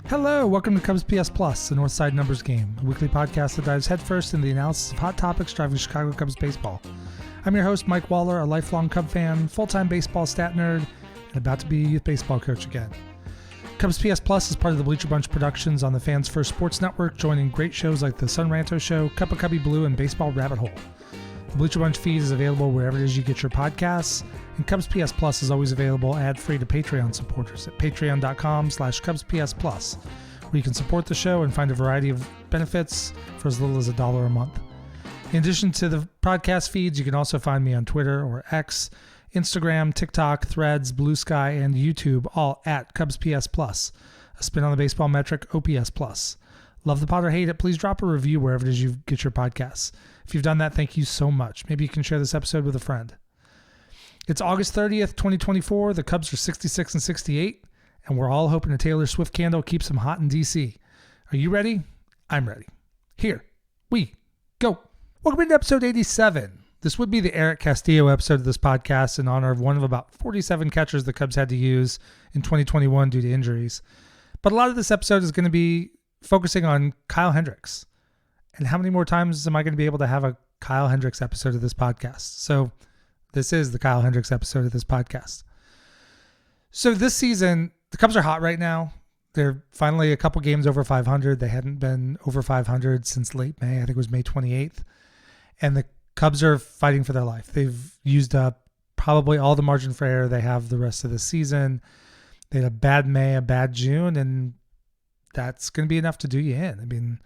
Hello, welcome to CubsPS Plus, the Northside Numbers Game, a weekly podcast that dives headfirst into the analysis of hot topics driving Chicago Cubs baseball. I'm your host, Mike Waller, a lifelong Cub fan, full-time baseball stat nerd, and about to be a youth baseball coach again. CubsPS Plus is part of the Bleacher Bunch Productions on the Fans First Sports Network, joining great shows like The Sun Ranto Show, Cup of Cubby Blue, and Baseball Rabbit Hole. The Bleacher Bunch feed is available wherever it is you get your podcasts, and CubsPS Plus is always available ad-free to Patreon supporters at patreon.com/CubsPS Plus, where you can support the show and find a variety of benefits for as little as $1 a month. In addition to the podcast feeds, you can also find me on Twitter or X, Instagram, TikTok, Threads, Blue Sky, and YouTube, all at CubsPS Plus, a spin on the baseball metric OPS Plus. Love the pod or hate it, please drop a review wherever it is you get your podcasts. If you've done that, thank you so much. Maybe you can share this episode with a friend. It's August 30th, 2024. The Cubs are 66 and 68, and we're all hoping a Taylor Swift candle keeps them hot in D.C. Are you ready? I'm ready. Here we go. Welcome to episode 87. This would be the Eric Castillo episode of this podcast in honor of one of about 47 catchers the Cubs had to use in 2021 due to injuries. But a lot of this episode is going to be focusing on Kyle Hendricks. And how many more times am I going to be able to have a Kyle Hendricks episode of this podcast? So this is the Kyle Hendricks episode of this podcast. So this season, the Cubs are hot right now. They're finally a couple games over 500. They hadn't been over 500 since late May. I think it was May 28th. And the Cubs are fighting for their life. They've used up probably all the margin for error they have the rest of the season. They had a bad May, a bad June, and that's going to be enough to do you in. I mean,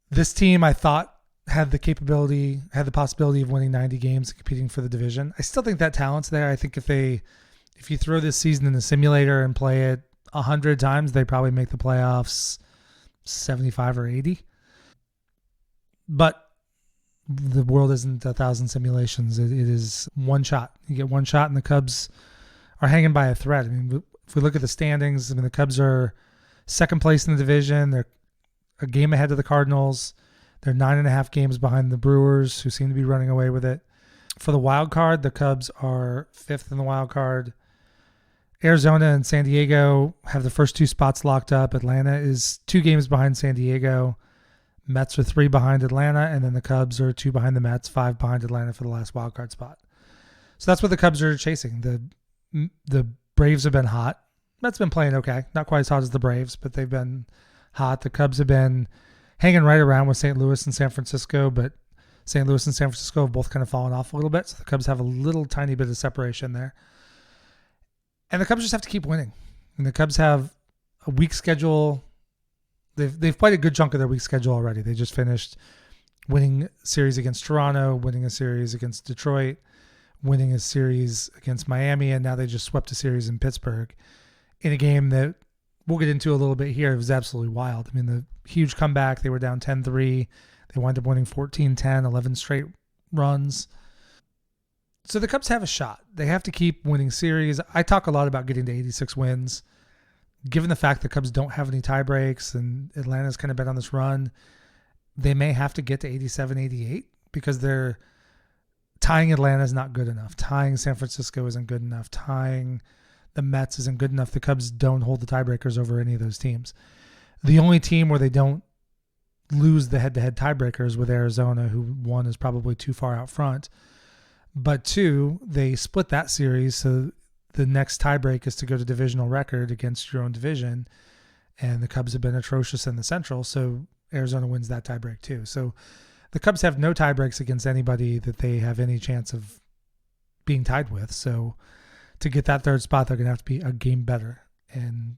this team, I thought, had the possibility of winning 90 games and competing for the division. I still think that talent's there. I think if you throw this season in the simulator and play it 100 times, they probably make the playoffs 75 or 80. But the world isn't 1,000 simulations. It is one shot. You get one shot, and the Cubs are hanging by a thread. I mean, if we look at the standings, I mean, the Cubs are second place in the division. They're a game ahead of the Cardinals. They're 9.5 games behind the Brewers, who seem to be running away with it. For the wild card, the Cubs are 5th in the wild card. Arizona and San Diego have the first 2 spots locked up. Atlanta is 2 games behind San Diego. Mets are 3 behind Atlanta, and then the Cubs are 2 behind the Mets, 5 behind Atlanta for the last wild card spot. So that's what the Cubs are chasing. The Braves have been hot. Mets been playing okay. Not quite as hot as the Braves, but they've been hot. The Cubs have been hanging right around with St. Louis and San Francisco, but St. Louis and San Francisco have both kind of fallen off a little bit, so the Cubs have a little tiny bit of separation there. And the Cubs just have to keep winning. And the Cubs have a weak schedule. They've played a good chunk of their week schedule already. They just finished winning a series against Toronto, winning a series against Detroit, winning a series against Miami, and now they just swept a series in Pittsburgh in a game that we'll get into a little bit here. It was absolutely wild. I mean, the huge comeback. They were down 10-3. They wound up winning 14-10, 11 straight runs. So the Cubs have a shot. They have to keep winning series. I talk a lot about getting to 86 wins. Given the fact the Cubs don't have any tie breaks and Atlanta's kind of been on this run, they may have to get to 87, 88 because they're tying Atlanta is not good enough. Tying San Francisco isn't good enough. Tying the Mets isn't good enough. The Cubs don't hold the tiebreakers over any of those teams. The only team where they don't lose the head-to-head tiebreakers with Arizona, who one is probably too far out front. But 2, they split that series, so the next tiebreak is to go to divisional record against your own division, and the Cubs have been atrocious in the Central, so Arizona wins that tiebreak too. So the Cubs have no tiebreaks against anybody that they have any chance of being tied with. So to get that 3rd spot, they're going to have to be a game better. And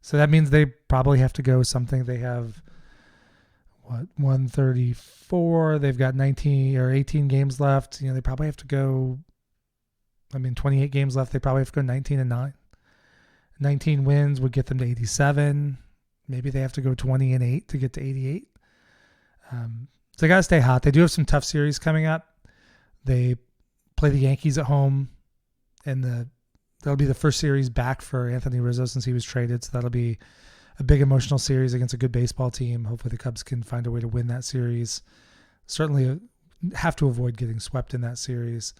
so that means they probably have to go something. They have, 134. They've got 19 or 18 games left. They probably have to go, 28 games left. They probably have to go 19-9. 19 wins would get them to 87. Maybe they have to go 20-8 to get to 88. So they got to stay hot. They do have some tough series coming up. They play the Yankees at home, and that'll be the first series back for Anthony Rizzo since he was traded. So that'll be a big emotional series against a good baseball team. Hopefully the Cubs can find a way to win that series. Certainly have to avoid getting swept in that series.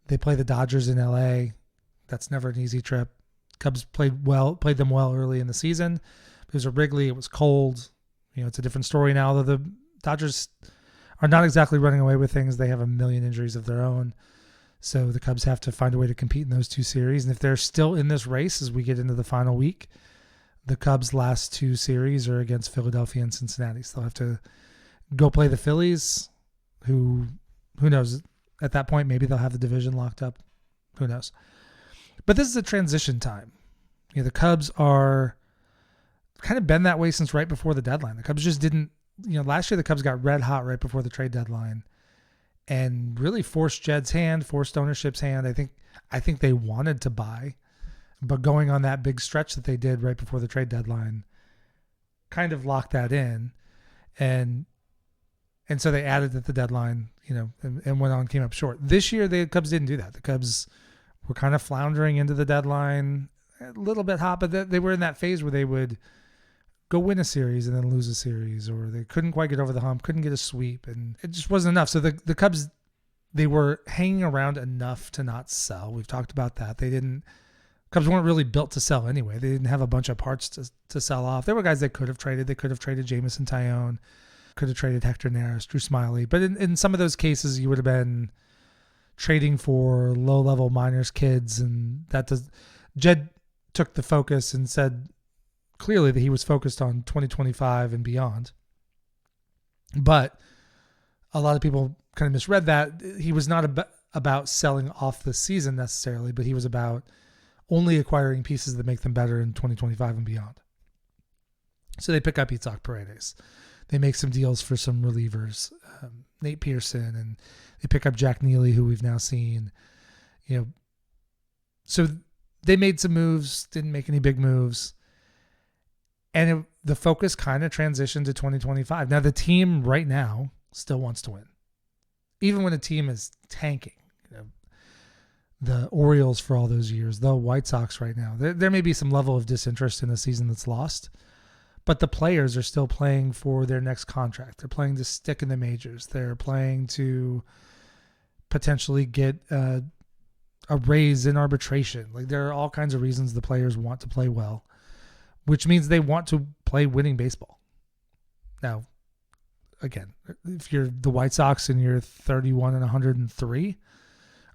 They play the Dodgers in LA. That's never an easy trip. Cubs played them well early in the season. It was a Wrigley. It was cold. It's a different story now, though the Dodgers are not exactly running away with things. They have a million injuries of their own. So the Cubs have to find a way to compete in those two series. And if they're still in this race as we get into the final week, the Cubs' last two series are against Philadelphia and Cincinnati. So they'll have to go play the Phillies, who knows? At that point, maybe they'll have the division locked up. Who knows? But this is a transition time. The Cubs are kind of been that way since right before the deadline. The Cubs just didn't, last year the Cubs got red hot right before the trade deadline and really forced Jed's hand, forced ownership's hand. I think they wanted to buy, but going on that big stretch that they did right before the trade deadline kind of locked that in. And so they added at the deadline, and went on, came up short. This year, the Cubs didn't do that. The Cubs were kind of floundering into the deadline, a little bit hot, but they were in that phase where they would go win a series and then lose a series, or they couldn't quite get over the hump, couldn't get a sweep, and it just wasn't enough. So the Cubs, they were hanging around enough to not sell. We've talked about that. Cubs weren't really built to sell anyway. They didn't have a bunch of parts to sell off. There were guys they could have traded. They could have traded Jamison Tyone, could have traded Hector, Naras, Drew Smyly. But in some of those cases, you would have been trading for low-level minors kids, and Jed took the focus and said clearly that he was focused on 2025 and beyond. But a lot of people kind of misread that. He was not about selling off the season necessarily, but he was about only acquiring pieces that make them better in 2025 and beyond. So they pick up Itzhak Paredes. They make some deals for some relievers, Nate Pearson, and they pick up Jack Neely, who we've now seen. So they made some moves, didn't make any big moves. And the focus kind of transitioned to 2025. Now, the team right now still wants to win. Even when a team is tanking, the Orioles for all those years, the White Sox right now, there may be some level of disinterest in a season that's lost, but the players are still playing for their next contract. They're playing to stick in the majors. They're playing to potentially get a raise in arbitration. Like, there are all kinds of reasons the players want to play well, which means they want to play winning baseball. Now, again, if you're the White Sox and you're 31 and 103,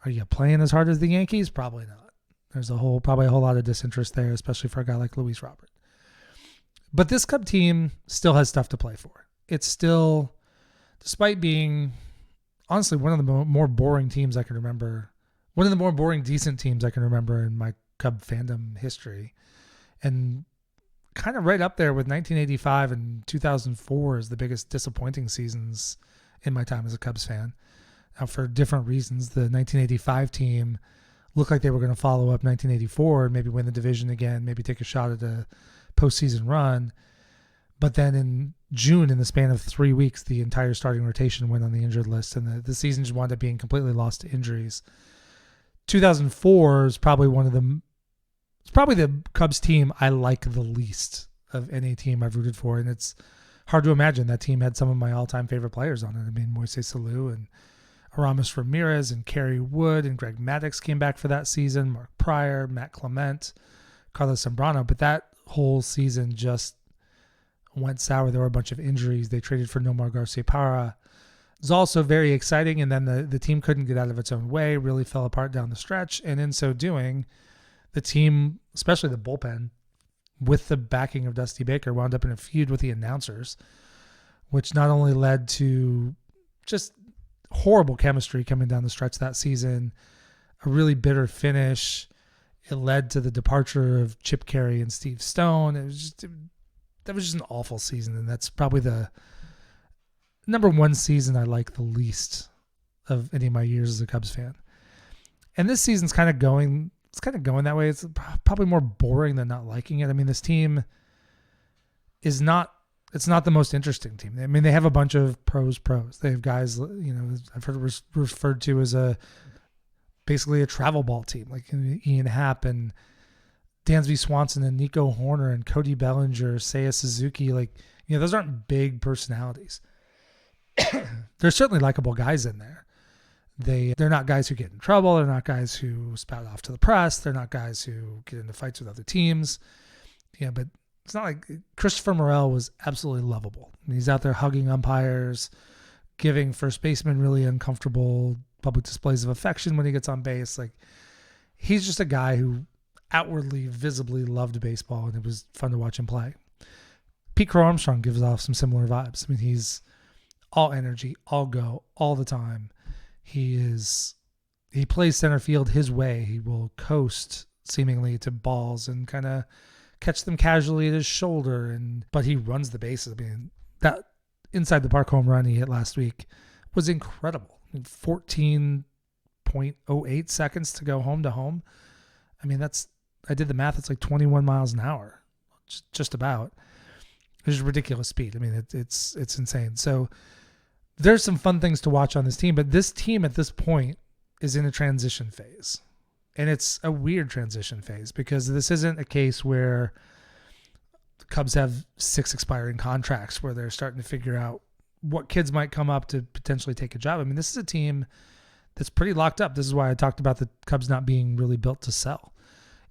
are you playing as hard as the Yankees? Probably not. There's probably a whole lot of disinterest there, especially for a guy like Luis Robert. But this Cub team still has stuff to play for. It's still, despite being, honestly, one of the more boring teams I can remember, one of the more boring, decent teams I can remember in my Cub fandom history, and kind of right up there with 1985 and 2004 as the biggest disappointing seasons in my time as a Cubs fan. Now, for different reasons, the 1985 team looked like they were going to follow up 1984 and maybe win the division again, maybe take a shot at a postseason run. But then in June, in the span of 3 weeks, the entire starting rotation went on the injured list, and the season just wound up being completely lost to injuries. 2004 is probably it's probably the Cubs team I like the least of any team I've rooted for, and it's hard to imagine that team had some of my all-time favorite players on it. I mean, Moises Alou and Aramis Ramirez and Kerry Wood and Greg Maddux came back for that season, Mark Pryor, Matt Clement, Carlos Zambrano, but that whole season just went sour. There were a bunch of injuries. They traded for Nomar Garciaparra. It was also very exciting, and then the team couldn't get out of its own way, really fell apart down the stretch, and in so doing, the team, especially the bullpen, with the backing of Dusty Baker, wound up in a feud with the announcers, which not only led to just horrible chemistry coming down the stretch that season, a really bitter finish. It led to the departure of Chip Carey and Steve Stone. That was just an awful season, and that's probably the number one season I like the least of any of my years as a Cubs fan. And this season's kind of going that way. It's probably more boring than not liking it. I mean, this team it's not the most interesting team. I mean, they have a bunch of pros. They have guys, I've heard it referred to as basically a travel ball team, like Ian Happ and Dansby Swanson and Nico Horner and Cody Bellinger, Seiya Suzuki. Those aren't big personalities. There's certainly likable guys in there. They're not guys who get in trouble. They're not guys who spout off to the press. They're not guys who get into fights with other teams. Yeah, but it's not like Christopher Morel was absolutely lovable. I mean, he's out there hugging umpires, giving first baseman really uncomfortable public displays of affection when he gets on base. Like, he's just a guy who outwardly, visibly loved baseball, and it was fun to watch him play. Pete Crow Armstrong gives off some similar vibes. I mean, he's all energy, all go, all the time. He plays center field his way. He will coast seemingly to balls and kind of catch them casually at his shoulder, but he runs the bases. I mean, that inside the park home run he hit last week was incredible. 14.08 seconds to go home to home. I mean, I did the math. It's like 21 miles an hour, just about. It's ridiculous speed. I mean, it's insane. So there's some fun things to watch on this team, but this team at this point is in a transition phase. And it's a weird transition phase because this isn't a case where the Cubs have 6 expiring contracts where they're starting to figure out what kids might come up to potentially take a job. I mean, this is a team that's pretty locked up. This is why I talked about the Cubs not being really built to sell.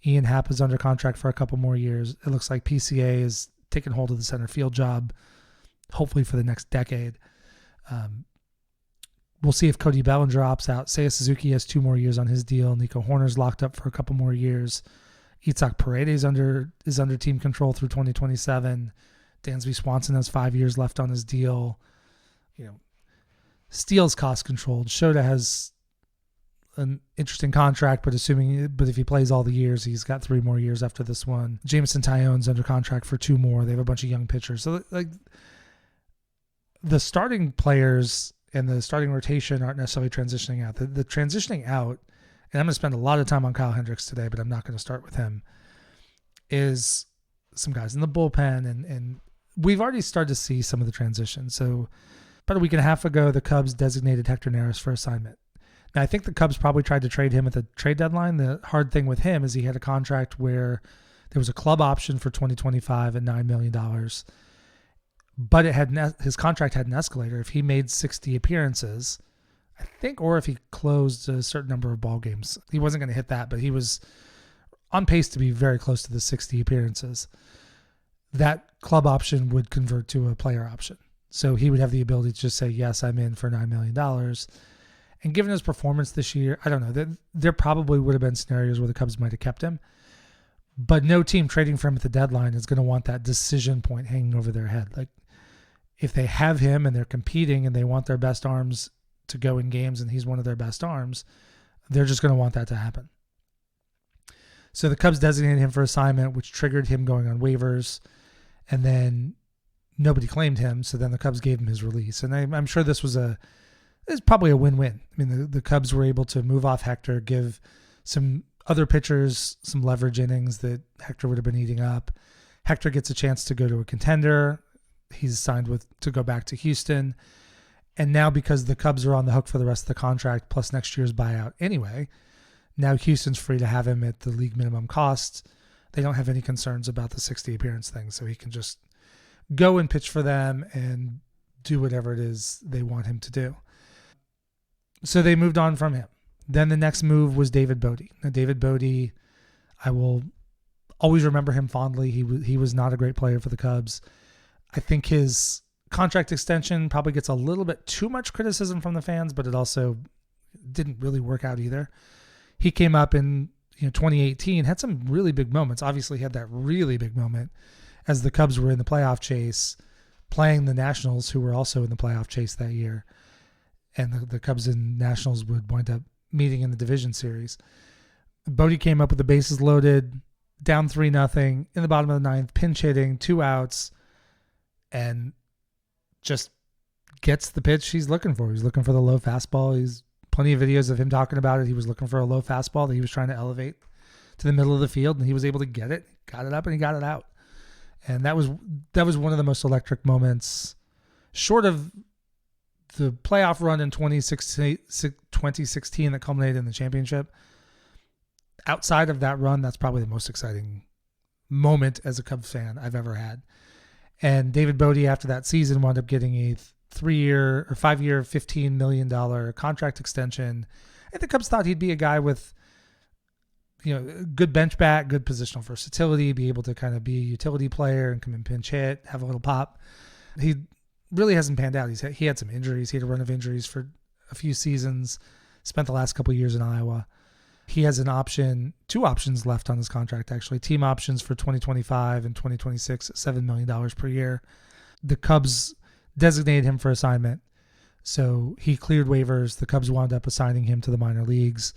Ian Happ is under contract for a couple more years. It looks like PCA is taking hold of the center field job, hopefully for the next decade. We'll see if Cody Bellinger opts out. Seiya Suzuki has 2 more years on his deal. Nico Horner's locked up for a couple more years. Itzhak Paredes is under team control through 2027. Dansby Swanson has 5 years left on his deal. Steele's cost controlled. Shota has an interesting contract, but if he plays all the years, he's got 3 more years after this one. Jameson Tyon's under contract for 2 more. They have a bunch of young pitchers. So like the starting players and the starting rotation aren't necessarily transitioning out. The transitioning out, and I'm going to spend a lot of time on Kyle Hendricks today, but I'm not going to start with him, is some guys in the bullpen. And we've already started to see some of the transition. So about a week and a half ago, the Cubs designated Hector Naras for assignment. Now, I think the Cubs probably tried to trade him at the trade deadline. The hard thing with him is he had a contract where there was a club option for 2025 at $9 million. But his contract had an escalator. If he made 60 appearances, I think, or if he closed a certain number of ball games, he wasn't going to hit that, but he was on pace to be very close to the 60 appearances. That club option would convert to a player option. So he would have the ability to just say, yes, I'm in for $9 million. And given his performance this year, I don't know, there probably would have been scenarios where the Cubs might have kept him. But no team trading for him at the deadline is going to want that decision point hanging over their head. Like, if they have him and they're competing and they want their best arms to go in games and he's one of their best arms, they're just going to want that to happen. So the Cubs designated him for assignment, which triggered him going on waivers. And then nobody claimed him, so then the Cubs gave him his release. And I'm sure this was probably a win-win. I mean, the Cubs were able to move off Hector, give some other pitchers some leverage innings that Hector would have been eating up. Hector gets a chance to go to a contender. He's signed to go back to Houston. And now because the Cubs are on the hook for the rest of the contract plus next year's buyout anyway, now Houston's free to have him at the league minimum cost. They don't have any concerns about the 60 appearance thing, so he can just go and pitch for them and do whatever it is they want him to do. So they moved on from him. Then the next move was David Bote. Now, David Bote, I will always remember him fondly. He was not a great player for the Cubs. I think his contract extension probably gets a little bit too much criticism from the fans, but it also didn't really work out either. He came up in 2018, had some really big moments. Obviously, he had that really big moment as the Cubs were in the playoff chase, playing the Nationals, who were also in the playoff chase that year. And the Cubs and Nationals would wind up meeting in the division series. Bote came up with the bases loaded, down 3-0 in the bottom of the 9th, pinch hitting, 2 outs, and just gets the pitch he's looking for. He's looking for the low fastball. He's plenty of videos of him talking about it. He was looking for a low fastball that he was trying to elevate to the middle of the field, and he was able to get it, got it up, and he got it out. And that was one of the most electric moments, short of the playoff run in 2016 that culminated in the championship. Outside of that run, that's probably the most exciting moment as a Cubs fan I've ever had. And David Bote, after that season, wound up getting a 3-year or 5-year, $15 million contract extension. And the Cubs thought he'd be a guy with, good bench bat, good positional versatility, be able to kind of be a utility player and come and pinch hit, have a little pop. He really hasn't panned out. He had some injuries. He had a run of injuries for a few seasons, spent the last couple of years in Iowa. He has two options left on his contract, actually. Team options for 2025 and 2026 at $7 million per year. The Cubs designated him for assignment, so he cleared waivers. The Cubs wound up assigning him to the minor leagues.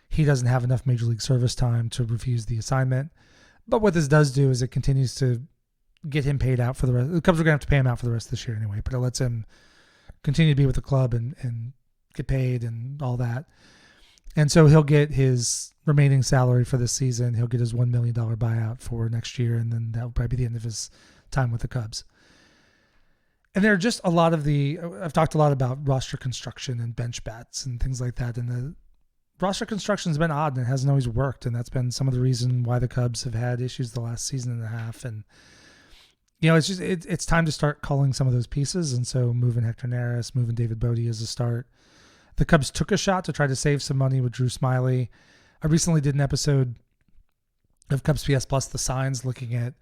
He doesn't have enough major league service time to refuse the assignment. But what this does do is it continues to get him paid out for the rest. The Cubs are going to have to pay him out for the rest of this year anyway, but it lets him continue to be with the club and get paid and all that. And so he'll get his remaining salary for this season. He'll get his $1 million buyout for next year, and then that'll probably be the end of his time with the Cubs. And there are just a lot of I've talked a lot about roster construction and bench bats and things like that. And the roster construction has been odd and it hasn't always worked. And that's been some of the reason why the Cubs have had issues the last season and a half. And, it's time to start calling some of those pieces. And so moving Hector Naras, moving David Bote as a start. The Cubs took a shot to try to save some money with Drew Smyly. I recently did an episode of CubsPS Plus The Signs looking at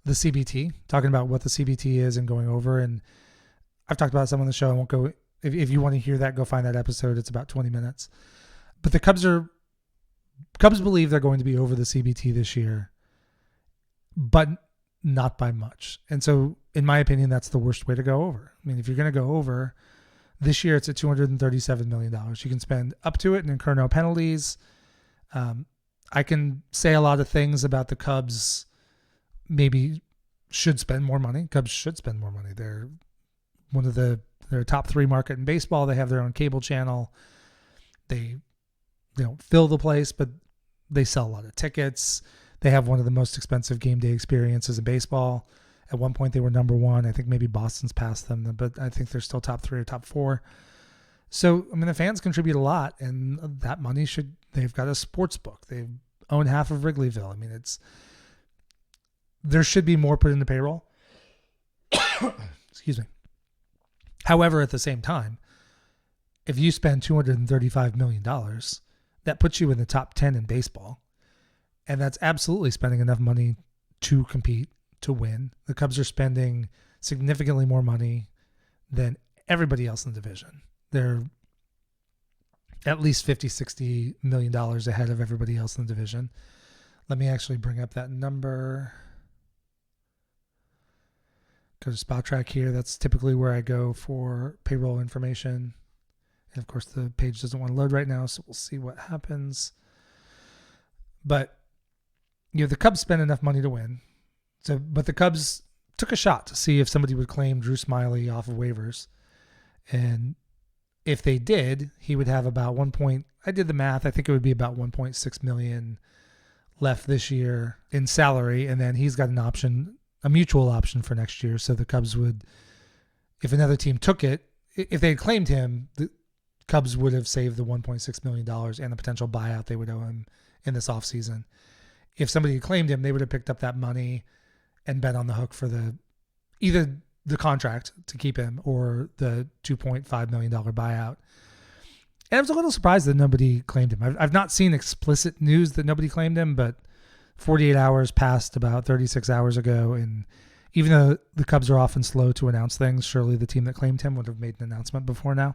the CBT, talking about what the CBT is and going over. And I've talked about some on the show. I won't go, if you want to hear that, go find that episode. It's about 20 minutes. But the Cubs believe they're going to be over the CBT this year, but not by much. And so in my opinion, that's the worst way to go over. I mean, if you're going to go over this year, it's at $237 million. You can spend up to it and incur no penalties. I can say a lot of things about the Cubs maybe should spend more money. Cubs should spend more money. They're one of their top 3 market in baseball. They have their own cable channel. They don't fill the place, but they sell a lot of tickets. They have one of the most expensive game day experiences in baseball. At one point, they were number 1. I think maybe Boston's passed them, but I think they're still top 3 or top 4. So, I mean, the fans contribute a lot, and that money they've got a sports book. They own half of Wrigleyville. I mean, there should be more put into payroll. Excuse me. However, at the same time, if you spend $235 million, that puts you in the top 10 in baseball. And that's absolutely spending enough money to compete, to win. The Cubs are spending significantly more money than everybody else in the division. They're at least $50-60 million ahead of everybody else in the division. Let me actually bring up that number. Go to Spot Track here. That's typically where I go for payroll information. And of course, the page doesn't want to load right now, so we'll see what happens. But the Cubs spend enough money to win. But the Cubs took a shot to see if somebody would claim Drew Smyly off of waivers. And if they did, he would have about I did the math. I think it would be about $1.6 million left this year in salary. And then he's got an option, a mutual option for next year. So the Cubs would, if another team took it, if they had claimed him, the Cubs would have saved the $1.6 million and the potential buyout they would owe him in this offseason. If somebody had claimed him, they would have picked up that money and been on the hook for either the contract to keep him or the $2.5 million buyout. And I was a little surprised that nobody claimed him. I've not seen explicit news that nobody claimed him, but 48 hours passed about 36 hours ago. And even though the Cubs are often slow to announce things, surely the team that claimed him would have made an announcement before now.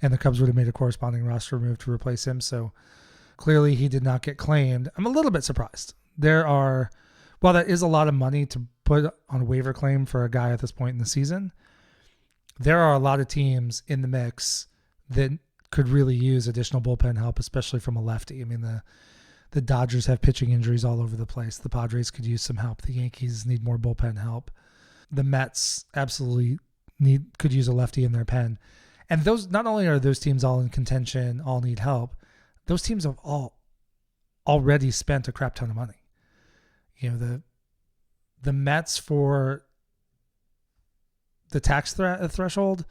And the Cubs would have made a corresponding roster move to replace him. So clearly he did not get claimed. I'm a little bit surprised. While that is a lot of money to put on a waiver claim for a guy at this point in the season, there are a lot of teams in the mix that could really use additional bullpen help, especially from a lefty. I mean, the Dodgers have pitching injuries all over the place. The Padres could use some help. The Yankees need more bullpen help. The Mets absolutely could use a lefty in their pen. And those, not only are those teams all in contention, all need help, those teams have all already spent a crap ton of money. The Mets, for the tax threshold,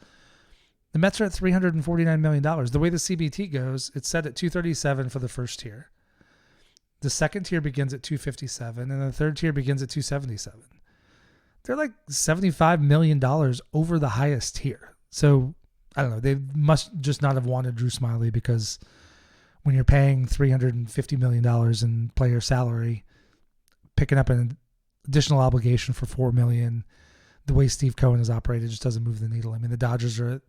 the Mets are at $349 million. The way the CBT goes, it's set at $237 for the first tier. The second tier begins at $257, and the third tier begins at $277. They're like $75 million over the highest tier. So I don't know. They must just not have wanted Drew Smyly, because when you're paying $350 million in player salary, picking up an additional obligation for $4 million, the way Steve Cohen is operated just doesn't move the needle. I mean, the Dodgers are at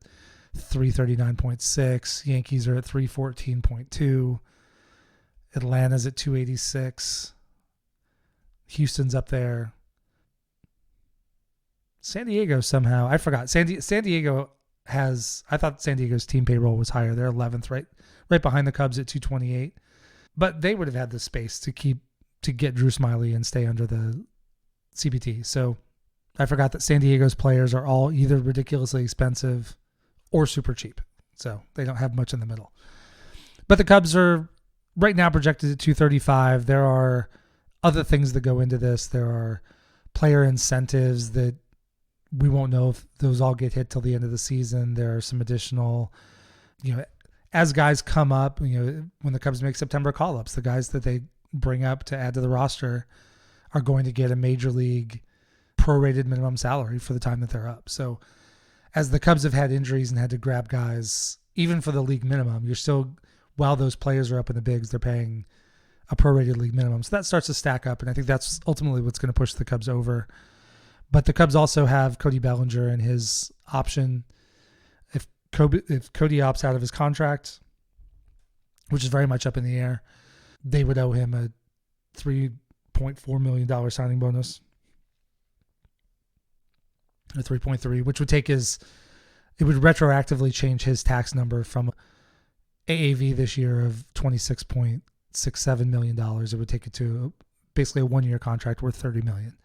339.6, Yankees are at 314.2, Atlanta's at 286, Houston's up there. San Diego somehow, I forgot. San Diego has, I thought San Diego's team payroll was higher. They're 11th, right behind the Cubs at 228. But they would have had the space to get Drew Smyly and stay under the CBT. So I forgot that San Diego's players are all either ridiculously expensive or super cheap. So they don't have much in the middle. But the Cubs are right now projected at 235. There are other things that go into this. There are player incentives that we won't know if those all get hit till the end of the season. There are some additional, as guys come up, when the Cubs make September call-ups, the guys that they bring up to add to the roster are going to get a major league prorated minimum salary for the time that they're up. So as the Cubs have had injuries and had to grab guys, even for the league minimum, you're still, while those players are up in the bigs, they're paying a prorated league minimum. So that starts to stack up, and I think that's ultimately what's going to push the Cubs over. But the Cubs also have Cody Bellinger and his option. If Cody opts out of his contract, which is very much up in the air, they would owe him a $3.4 million signing bonus. Or 3.3, which would it would retroactively change his tax number from AAV this year of $26.67 million. It would take it to basically a 1-year contract worth $30 million.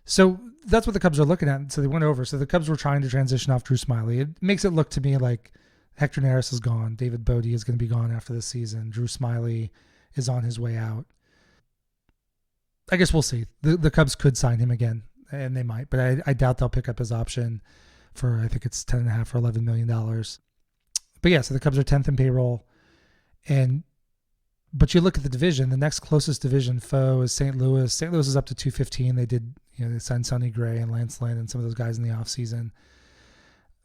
So that's what the Cubs are looking at. So they went over. So the Cubs were trying to transition off Drew Smyly. It makes it look to me like Hector Naras is gone. David Bote is going to be gone after the season. Drew Smyly is on his way out. I guess we'll see. The Cubs could sign him again, and they might, but I doubt they'll pick up his option for, I think it's $10.5 or $11 million. But yeah, so the Cubs are 10th in payroll. But you look at the division, the next closest division foe is St. Louis. St. Louis is up to 215. They signed Sonny Gray and Lance Lynn and some of those guys in the offseason.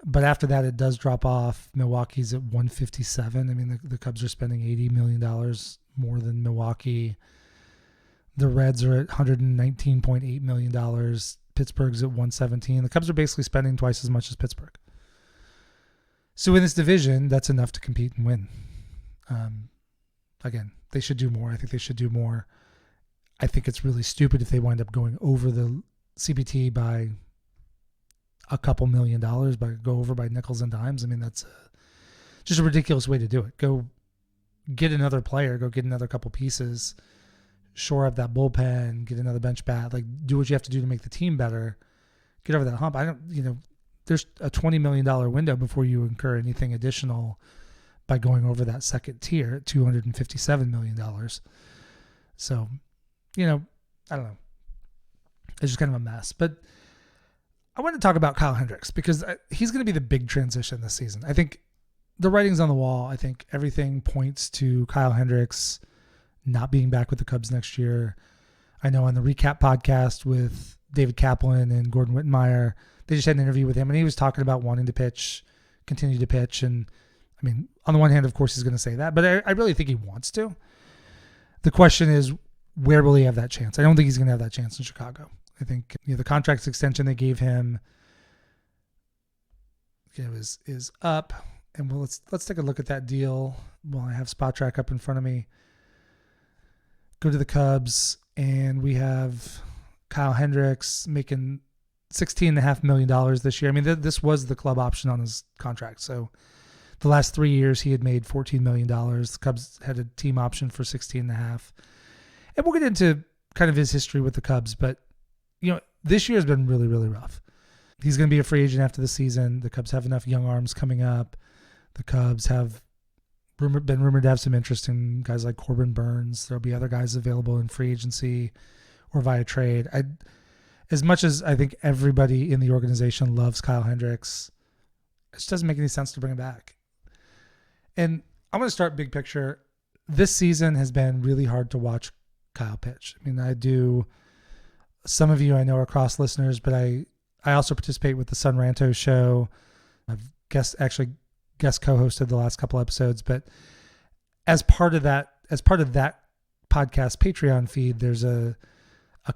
But after that, it does drop off. Milwaukee's at 157. I mean, the Cubs are spending $80 million more than Milwaukee. The Reds are at $119.8 million. Pittsburgh's at 117. The Cubs are basically spending twice as much as Pittsburgh. So in this division, that's enough to compete and win. Again, they should do more. I think they should do more. I think it's really stupid if they wind up going over the CBT by a couple $1 million, go over by nickels and dimes. I mean, that's just a ridiculous way to do it. Go get another player, go get another couple pieces, shore up that bullpen, get another bench bat, do what you have to do to make the team better, get over that hump. There's a $20 million window before you incur anything additional by going over that second tier at $257 million. So, I don't know. It's just kind of a mess. But I want to talk about Kyle Hendricks because he's going to be the big transition this season. I think the writing's on the wall. I think everything points to Kyle Hendricks not being back with the Cubs next year. I know on the recap podcast with David Kaplan and Gordon Wittenmeyer, they just had an interview with him, and he was talking about wanting to pitch, continue to pitch. And I mean, on the one hand, of course, he's going to say that, but I really think he wants to. The question is, where will he have that chance? I don't think he's going to have that chance in Chicago. I think the contract extension they gave him is up. And let's take a look at that deal while I have Spot Track up in front of me. Go to the Cubs, and we have Kyle Hendricks making $16.5 million this year. I mean, this was the club option on his contract. So the last 3 years, he had made $14 million. The Cubs had a team option for $16.5 million. And we'll get into kind of his history with the Cubs, but this year has been really, really rough. He's going to be a free agent after the season. The Cubs have enough young arms coming up. The Cubs have been rumored to have some interest in guys like Corbin Burns. There'll be other guys available in free agency or via trade. As much as I think everybody in the organization loves Kyle Hendricks, it just doesn't make any sense to bring him back. And I'm going to start big picture. This season has been really hard to watch Kyle pitch. I mean, some of you I know are cross listeners, but I also participate with the Sun Ranto show. I've guest co-hosted the last couple episodes, but as part of that podcast Patreon feed, there's a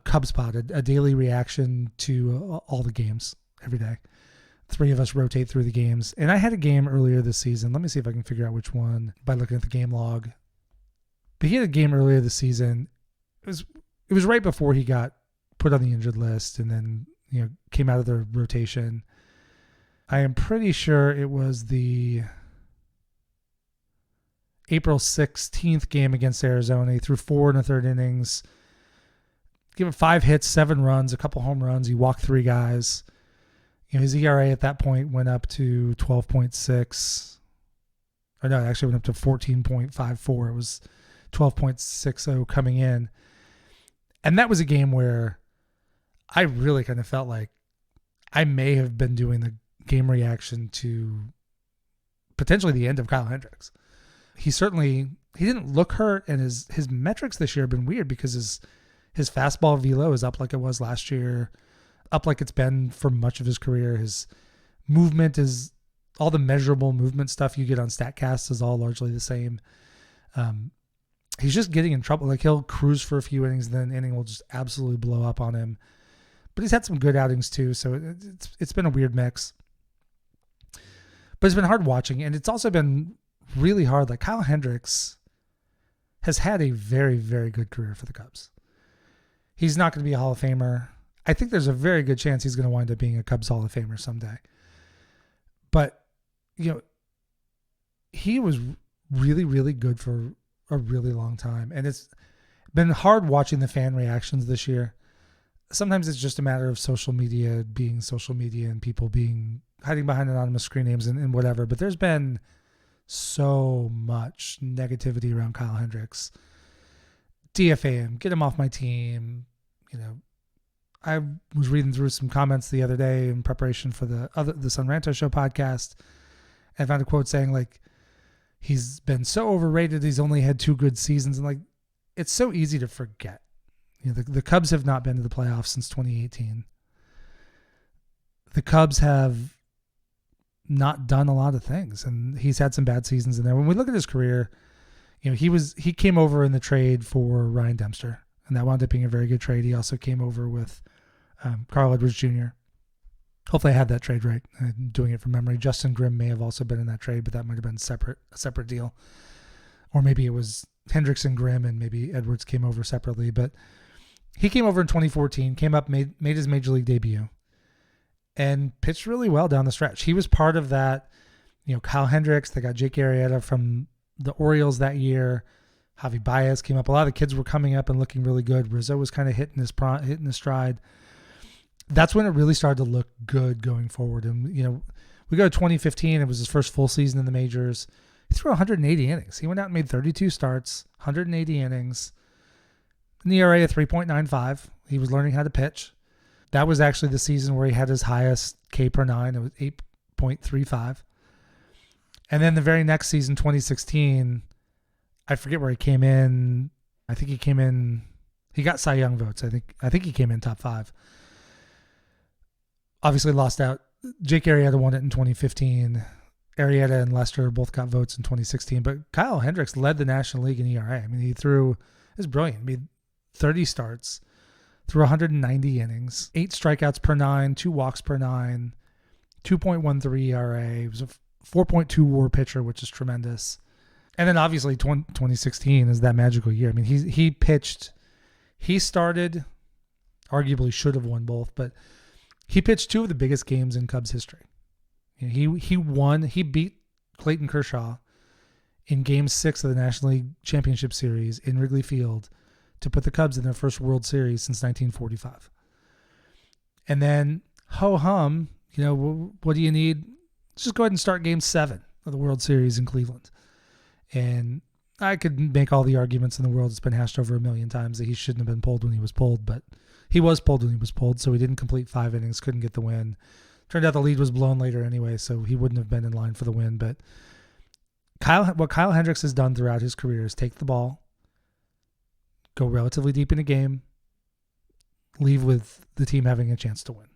CubsPod, a daily reaction to all the games every day. 3 of us rotate through the games. And I had a game earlier this season. Let me see if I can figure out which one by looking at the game log. But he had a game earlier this season. It was right before he got put on the injured list and then, came out of the rotation. I am pretty sure it was the April 16th game against Arizona. He threw 4 1/3 innings, gave up 5 hits, 7 runs, a couple home runs. He walked 3 guys. His ERA at that point went up to 12.6. Or no, it actually went up to 14.54. It was 12.60 coming in. And that was a game where I really kind of felt like I may have been doing the game reaction to potentially the end of Kyle Hendricks. He didn't look hurt, and his metrics this year have been weird because his fastball velo is up like it was last year, up like it's been for much of his career. His movement is, all the measurable movement stuff you get on StatCast is all largely the same. He's just getting in trouble. Like, he'll cruise for a few innings, and then an inning will just absolutely blow up on him. But he's had some good outings too, so it's been a weird mix. But it's been hard watching, and it's also been really hard. Like, Kyle Hendricks has had a very, very good career for the Cubs. He's not going to be a Hall of Famer. I think there's a very good chance he's going to wind up being a Cubs Hall of Famer someday. But, he was really, really good for a really long time. And it's been hard watching the fan reactions this year. Sometimes it's just a matter of social media being social media and people hiding behind anonymous screen names and whatever. But there's been so much negativity around Kyle Hendricks. DFA him, get him off my team. I was reading through some comments the other day in preparation for the Sun Ranto Show podcast, and found a quote saying, like, he's been so overrated. He's only had 2 good seasons. And, like, it's so easy to forget. The Cubs have not been to the playoffs since 2018. The Cubs have not done a lot of things, and he's had some bad seasons in there. When we look at his career, he came over in the trade for Ryan Dempster, and that wound up being a very good trade. He also came over with Carl Edwards Jr. Hopefully I had that trade right. I'm doing it from memory. Justin Grimm may have also been in that trade, but that might have been a separate deal. Or maybe it was Hendricks and Grimm, and maybe Edwards came over separately. But he came over in 2014, came up, made his major league debut, and pitched really well down the stretch. He was part of that, Kyle Hendricks. They got Jake Arrieta from the Orioles that year. Javi Baez came up. A lot of the kids were coming up and looking really good. Rizzo was kind of hitting his stride. That's when it really started to look good going forward. And, we go to 2015. It was his first full season in the majors. He threw 180 innings. He went out and made 32 starts, 180 innings, an ERA of 3.95. He was learning how to pitch. That was actually the season where he had his highest K per 9. It was 8.35. And then the very next season, 2016, I forget where he came in. I think he got Cy Young votes. I think he came in top 5. Obviously lost out. Jake Arrieta won it in 2015. Arrieta and Lester both got votes in 2016. But Kyle Hendricks led the National League in ERA. I mean, it was brilliant. He made 30 starts, threw 190 innings, 8 strikeouts per 9, 2 walks per 9, 2.13 ERA. He was a 4.2 WAR pitcher, which is tremendous. And then obviously 2016 is that magical year. I mean, he started, arguably should have won both, but he pitched 2 of the biggest games in Cubs history. He beat Clayton Kershaw in Game 6 of the National League Championship Series in Wrigley Field to put the Cubs in their first World Series since 1945. And then, ho-hum, what do you need? Let's just go ahead and start Game 7 of the World Series in Cleveland. And I could make all the arguments in the world. It's been hashed over a million times that he shouldn't have been pulled when he was pulled, but he was pulled when he was pulled, so he didn't complete 5 innings, couldn't get the win. Turned out the lead was blown later anyway, so he wouldn't have been in line for the win. But what Kyle Hendricks has done throughout his career is take the ball, go relatively deep in a game, leave with the team having a chance to win.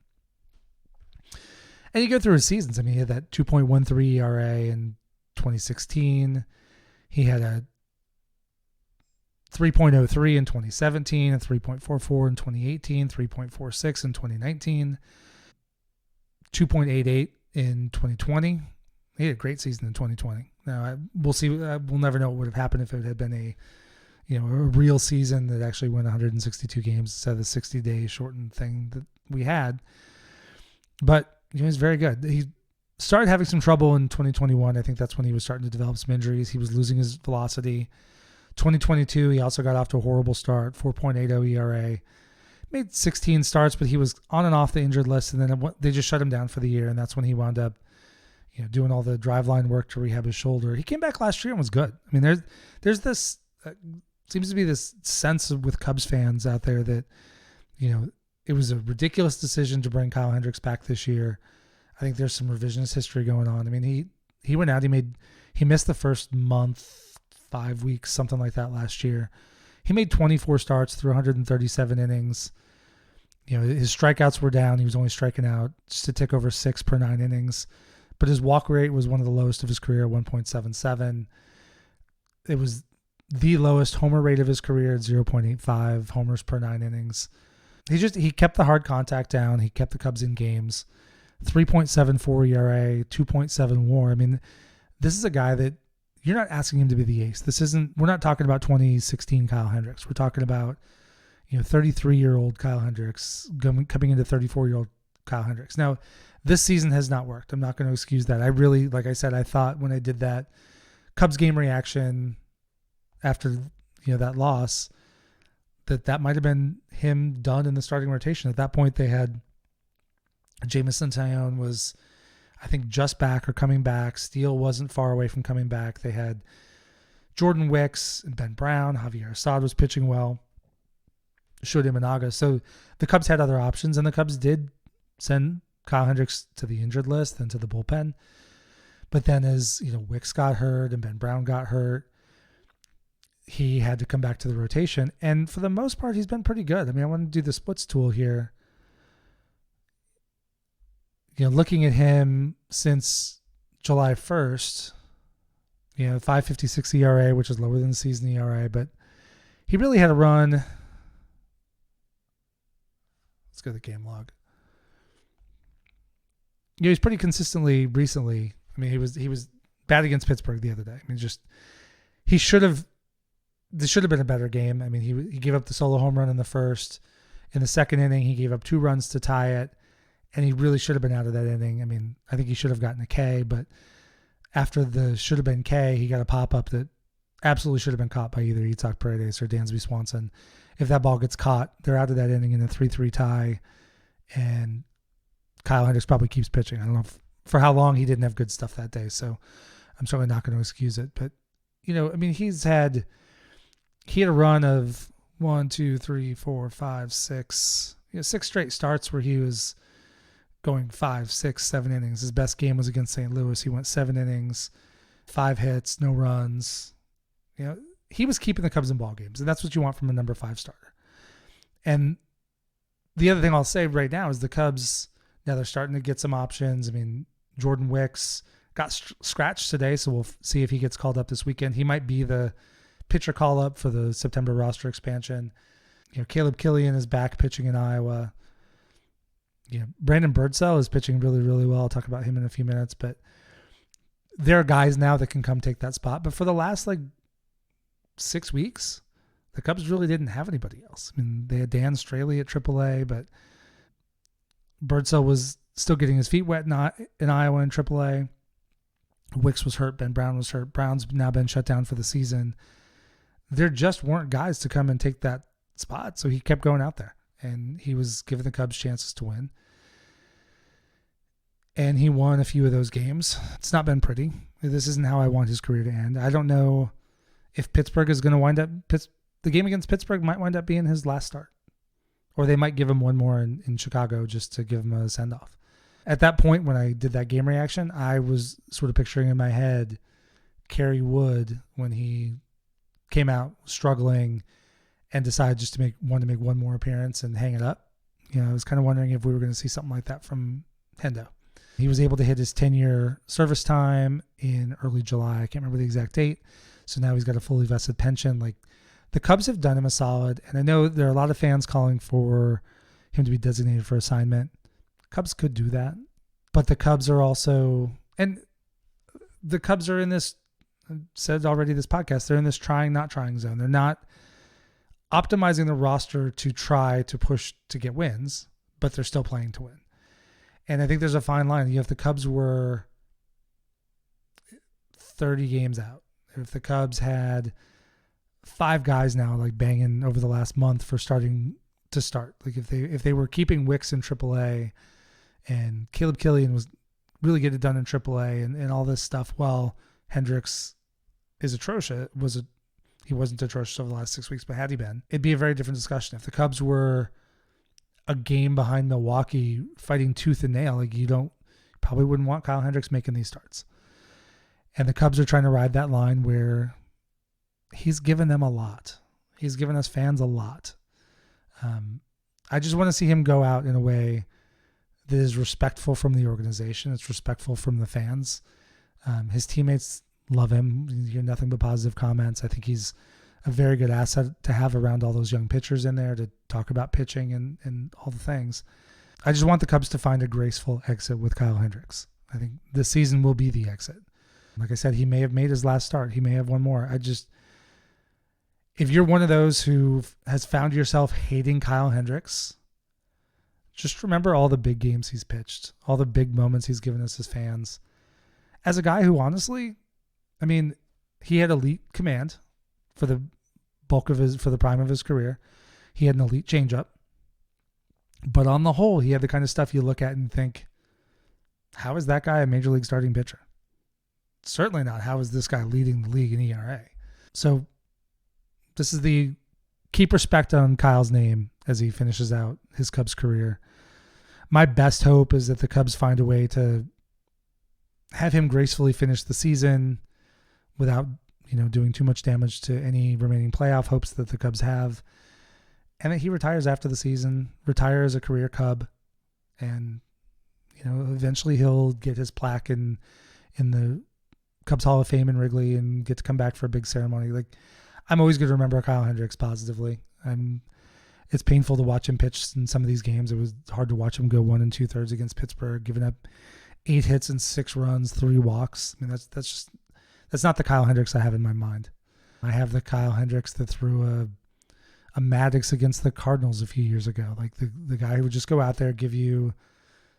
And you go through his seasons. I mean, he had that 2.13 ERA in 2016. He had a 3.03 in 2017, a 3.44 in 2018, 3.46 in 2019, 2.88 in 2020. He had a great season in 2020. Now, we'll see. We'll never know what would have happened if it had been a real season that actually went 162 games instead of the 60-day shortened thing that we had. But he was very good. He started having some trouble in 2021. I think that's when he was starting to develop some injuries. He was losing his velocity. 2022, he also got off to a horrible start, 4.80 ERA. Made 16 starts, but he was on and off the injured list, and then they just shut him down for the year, and that's when he wound up doing all the driveline work to rehab his shoulder. He came back last year and was good. I mean, there's this seems to be this sense with Cubs fans out there that it was a ridiculous decision to bring Kyle Hendricks back this year. I think there's some revisionist history going on. I mean, he went out, he missed the first month, 5 weeks, something like that last year. He made 24 starts through 137 innings. His strikeouts were down. He was only striking out just a tick over 6 per 9 innings. But his walk rate was one of the lowest of his career, 1.77. It was the lowest homer rate of his career at 0.85 homers per 9 innings. He kept the hard contact down. He kept the Cubs in games. 3.74 ERA, 2.7 WAR. I mean, this is a guy that you're not asking him to be the ace. We're not talking about 2016 Kyle Hendricks. We're talking about 33-year-old Kyle Hendricks coming into 34-year-old Kyle Hendricks. Now, this season has not worked. I'm not going to excuse that. I really, like I said, I thought when I did that Cubs game reaction after that loss, that might have been him done in the starting rotation. At that point, they had Jameson Taillon was, I think, just back or coming back. Steele wasn't far away from coming back. They had Jordan Wicks and Ben Brown. Javier Assad was pitching well. Shota Imanaga. So the Cubs had other options, and the Cubs did send Kyle Hendricks to the injured list and to the bullpen. But then as Wicks got hurt and Ben Brown got hurt, he had to come back to the rotation. And for the most part, he's been pretty good. I mean, I want to do the splits tool here. Looking at him since July 1st, 5.56 ERA, which is lower than the season ERA, but he really had a run. Let's go to the game log. He's pretty consistently recently. I mean, he was bad against Pittsburgh the other day. I mean, this should have been a better game. I mean, he gave up the solo home run in the first. In the second inning, he gave up 2 runs to tie it, and he really should have been out of that inning. I mean, I think he should have gotten a K, but after the should have been K, he got a pop-up that absolutely should have been caught by either Itzhak Paredes or Dansby Swanson. If that ball gets caught, they're out of that inning in a 3-3 tie, and Kyle Hendricks probably keeps pitching. I don't know for how long. He didn't have good stuff that day, so I'm certainly not going to excuse it. But, I mean, he had a run of 1, 2, 3, 4, 5, 6, 6 straight starts where he was going 5, 6, 7 innings. His best game was against St. Louis. He went 7 innings, 5 hits, no runs. He was keeping the Cubs in ball games, and that's what you want from a number 5 starter. And the other thing I'll say right now is the Cubs, now they're starting to get some options. I mean, Jordan Wicks got scratched today, so we'll see if he gets called up this weekend. He might be the pitcher call-up for the September roster expansion. Caleb Killian is back pitching in Iowa. Brandon Birdsell is pitching really, really well. I'll talk about him in a few minutes, but there are guys now that can come take that spot. But for the last 6 weeks, the Cubs really didn't have anybody else. I mean, they had Dan Straley at AAA, but Birdsell was still getting his feet wet in Iowa in AAA. Wicks was hurt. Ben Brown was hurt. Brown's now been shut down for the season. There just weren't guys to come and take that spot, so he kept going out there, and he was giving the Cubs chances to win. And he won a few of those games. It's not been pretty. This isn't how I want his career to end. I don't know if Pittsburgh is going to wind up – the game against Pittsburgh might wind up being his last start. Or they might give him one more in Chicago just to give him a send-off. At that point, when I did that game reaction, I was sort of picturing in my head Kerry Wood when he came out struggling and decided just to make one more appearance and hang it up. I was kind of wondering if we were going to see something like that from Hendo. He was able to hit his 10-year service time in early July. I can't remember the exact date. So now he's got a fully vested pension. Like, the Cubs have done him a solid. And I know there are a lot of fans calling for him to be designated for assignment. Cubs could do that. But the Cubs are also, and the Cubs are in this, I said already this podcast, they're in this trying, not trying zone. They're not optimizing the roster to try to push to get wins, but they're still playing to win. And I think there's a fine line. If the Cubs were 30 games out, if the Cubs had 5 guys now like banging over the last month for starting to start, like if they were keeping Wicks in AAA and Caleb Killian was really getting it done in AAA and all this stuff, while Hendricks is atrocious, he wasn't atrocious over the last 6 weeks, but had he been, it'd be a very different discussion. If the Cubs were a game behind Milwaukee fighting tooth and nail, like probably wouldn't want Kyle Hendricks making these starts. And the Cubs are trying to ride that line where he's given them a lot. He's given us fans a lot. I just want to see him go out in a way that is respectful from the organization. It's respectful from the fans. His teammates love him. You hear nothing but positive comments. I think he's a very good asset to have around all those young pitchers in there to talk about pitching and all the things. I just want the Cubs to find a graceful exit with Kyle Hendricks. I think this season will be the exit. Like I said, he may have made his last start. He may have one more. If you're one of those who has found yourself hating Kyle Hendricks, just remember all the big games he's pitched, all the big moments he's given us as fans. As a guy who honestly, I mean, he had elite command for the prime of his career. He had an elite changeup. But on the whole, he had the kind of stuff you look at and think, how is that guy a major league starting pitcher? Certainly not. How is this guy leading the league in ERA? So this is the keep respect on Kyle's name as he finishes out his Cubs career. My best hope is that the Cubs find a way to have him gracefully finish the season without, doing too much damage to any remaining playoff hopes that the Cubs have, and that he retires after the season, retire as a career Cub, and eventually he'll get his plaque in the Cubs Hall of Fame in Wrigley and get to come back for a big ceremony. Like, I'm always going to remember Kyle Hendricks positively. It's painful to watch him pitch in some of these games. It was hard to watch him go 1 2/3 against Pittsburgh, giving up 8 hits and 6 runs, 3 walks. I mean, that's not the Kyle Hendricks I have in my mind. I have the Kyle Hendricks that threw a Maddox against the Cardinals a few years ago. Like the guy who would just go out there, give you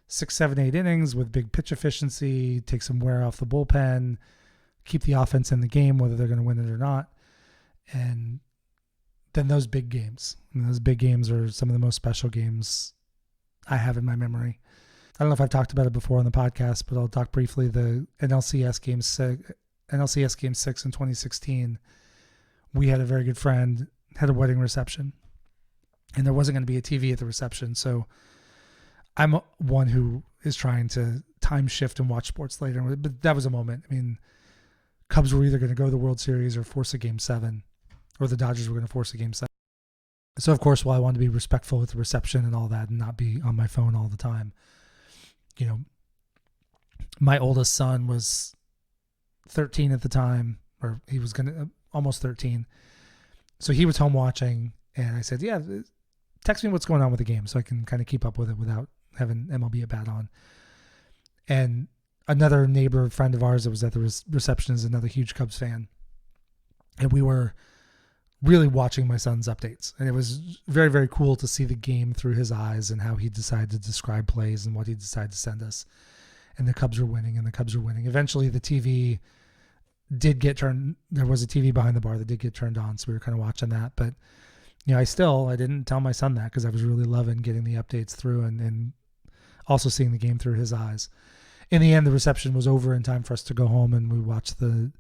6, 7, 8 innings with big pitch efficiency, take some wear off the bullpen, keep the offense in the game, whether they're going to win it or not. And then those big games. Those big games are some of the most special games I have in my memory. I don't know if I've talked about it before on the podcast, but I'll talk briefly. The NLCS Game 6 in 2016, we had a very good friend, had a wedding reception, and there wasn't going to be a TV at the reception. So I'm one who is trying to time shift and watch sports later. But that was a moment. I mean, Cubs were either going to go to the World Series or force a Game 7, or the Dodgers were going to force a Game 7. So, of course, while I wanted to be respectful with the reception and all that and not be on my phone all the time, my oldest son was 13 at the time, or he was almost 13. So he was home watching, and I said, yeah, text me what's going on with the game so I can kind of keep up with it without having MLB at bat on. And another neighbor friend of ours that was at the reception is another huge Cubs fan. And we were really watching my son's updates. And it was very, very cool to see the game through his eyes and how he decided to describe plays and what he decided to send us. And the Cubs were winning, and the Cubs were winning. Eventually the TV did get turned. There was a TV behind the bar that did get turned on. So we were kind of watching that. But, I didn't tell my son that because I was really loving getting the updates through and also seeing the game through his eyes. In the end, the reception was over in time for us to go home, and we watched the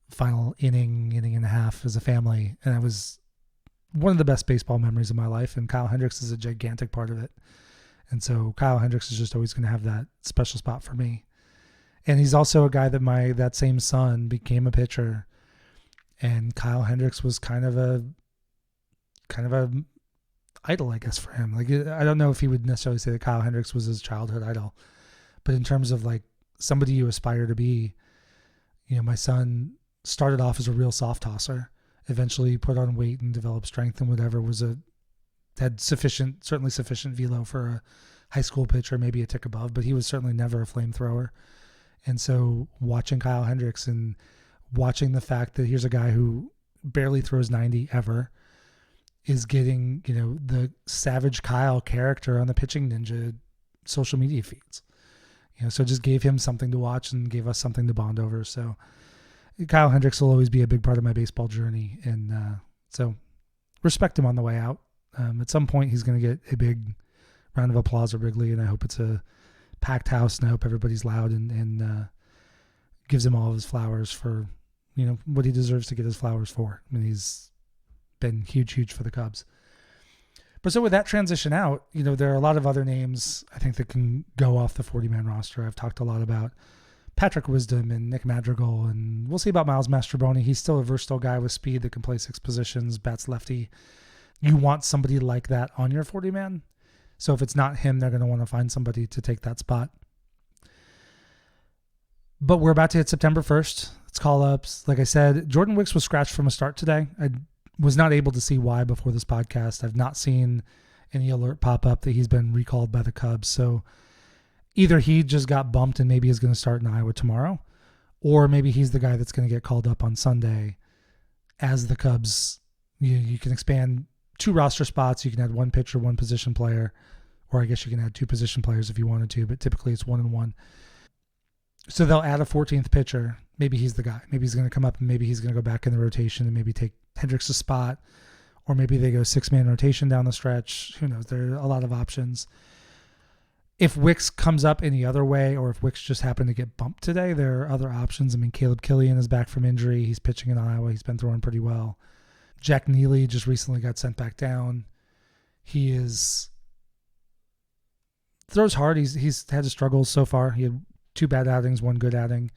final inning and a half as a family. And it was one of the best baseball memories of my life. And Kyle Hendricks is a gigantic part of it. And so Kyle Hendricks is just always going to have that special spot for me. And he's also a guy that that same son became a pitcher. And Kyle Hendricks was kind of a idol, I guess, for him. Like, I don't know if he would necessarily say that Kyle Hendricks was his childhood idol, But in terms of like somebody you aspire to be, my son started off as a real soft tosser, eventually put on weight and developed strength and whatever, had certainly sufficient velo for a high school pitcher, maybe a tick above, but he was certainly never a flamethrower. And so watching Kyle Hendricks and watching the fact that here's a guy who barely throws 90 ever is getting, the Savage Kyle character on the Pitching Ninja social media feeds. So just gave him something to watch and gave us something to bond over. So Kyle Hendricks will always be a big part of my baseball journey. And so respect him on the way out. At some point, he's going to get a big round of applause at Wrigley, and I hope it's a packed house, and I hope everybody's loud and gives him all of his flowers for, what he deserves to get his flowers for. I mean, he's been huge for the Cubs. But so with that transition out, there are a lot of other names I think that can go off the 40-man roster. I've talked a lot about Patrick Wisdom and Nick Madrigal, and we'll see about Miles Mastrobuoni. He's still a versatile guy with speed that can play 6 positions, bats lefty. You want somebody like that on your 40-man. So if it's not him, they're going to want to find somebody to take that spot. But we're about to hit September 1st. It's call-ups. Like I said, Jordan Wicks was scratched from a start today. I was not able to see why before this podcast. I've not seen any alert pop up that he's been recalled by the Cubs. So either he just got bumped and maybe is going to start in Iowa tomorrow, or maybe he's the guy that's going to get called up on Sunday as the Cubs. You can expand 2 roster spots. You can add 1 pitcher, 1 position player, or I guess you can add 2 position players if you wanted to, but typically it's 1 and 1. So they'll add a 14th pitcher. Maybe he's the guy. Maybe he's going to come up and maybe he's going to go back in the rotation and maybe take Hendricks' spot, or maybe they go 6-man rotation down the stretch. Who knows? There are a lot of options. If Wicks comes up any other way, or if Wicks just happened to get bumped today, there are other options. I mean, Caleb Killian is back from injury. He's pitching in Iowa. He's been throwing pretty well. Jack Neely just recently got sent back down. He throws hard. He's had his struggles so far. He had 2 bad outings, 1 good outing.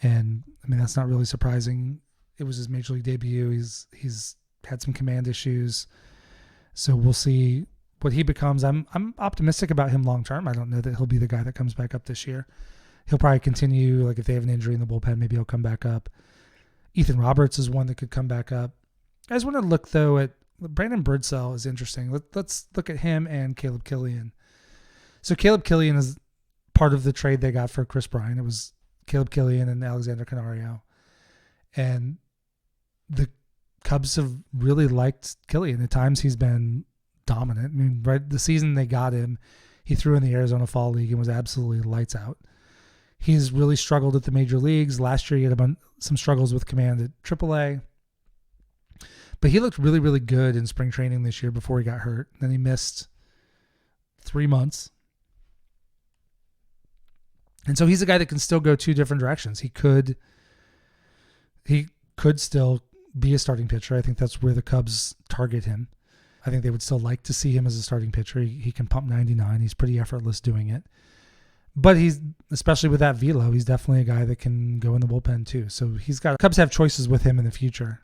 And I mean, that's not really surprising. It was his major league debut. He's had some command issues. So we'll see what he becomes. I'm optimistic about him long term. I don't know that he'll be the guy that comes back up this year. He'll probably continue, like if they have an injury in the bullpen, maybe he'll come back up. Ethan Roberts is one that could come back up. I just want to look, though, at Brandon Birdsell is interesting. Let's look at him and Caleb Killian. So Caleb Killian is part of the trade they got for Chris Bryant. It was Caleb Killian and Alexander Canario. And the Cubs have really liked Killian. At times he's been dominant. I mean, right, the season they got him, he threw in the Arizona Fall League and was absolutely lights out. He's really struggled at the major leagues. Last year he had some struggles with command at AAA. But he looked really, really good in spring training this year before he got hurt. Then he missed 3 months. And so he's a guy that can still go 2 different directions. He could still be a starting pitcher. I think that's where the Cubs target him. I think they would still like to see him as a starting pitcher. He can pump 99. He's pretty effortless doing it. But he's, especially with that velo, he's definitely a guy that can go in the bullpen too. So Cubs have choices with him in the future.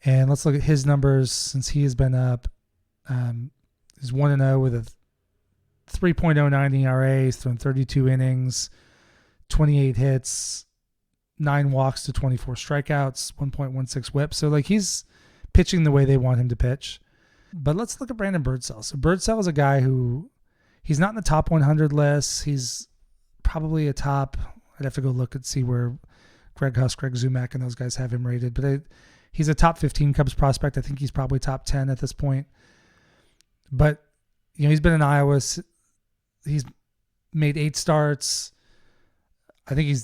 And let's look at his numbers since he has been up. He's 1-0 with a 3.09 ERA. He's thrown 32 innings, 28 hits, 9 walks to 24 strikeouts, 1.16 whip. So he's pitching the way they want him to pitch. But let's look at Brandon Birdsell. So Birdsell is a guy who he's not in the top 100 list. He's probably a top. I'd have to go look and see where Greg Huss, Greg Zumack, and those guys have him rated. But he's a top 15 Cubs prospect. I think he's probably top 10 at this point. But he's been in Iowa. He's made 8 starts. I think